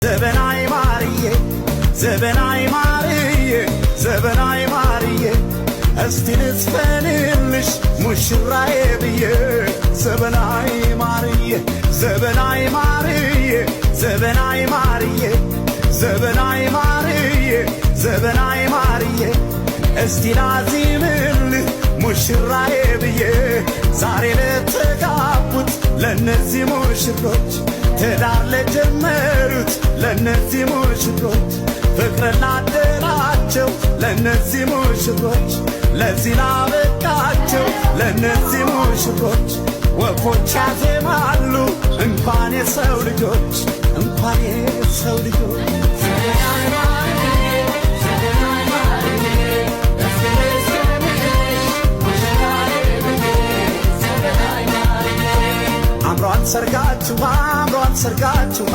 ዘበናይ ማርዬ ዘበናይ ማርዬ ዘበናይ ማርዬ እስቲ ልዝፈንልሽ ሙሽራዬ ብዬ ዘበናይ ማርዬ ዘበናይ ማርዬ ዘበናይ ማርዬ ዘበናይ ማርዬ ዘበናይ ማርዬ እስቲ ላዚምልህ ሙሽራዬ ብዬ ዛሬ ለተጋቡት ለነዚህ ሙሽሮች ትዳር ለጀመሩት ለነዚህ ሙሽሮች ፍቅር ላደላቸው ለነዚህ ሙሽሮች ለዚህ ላበቃቸው ለነዚህ ሙሽሮች ወፎች ያዜማሉ እንኳን የሰው ልጆች እንኳን የሰው ልጆች አምሯን ሰርጋችሁ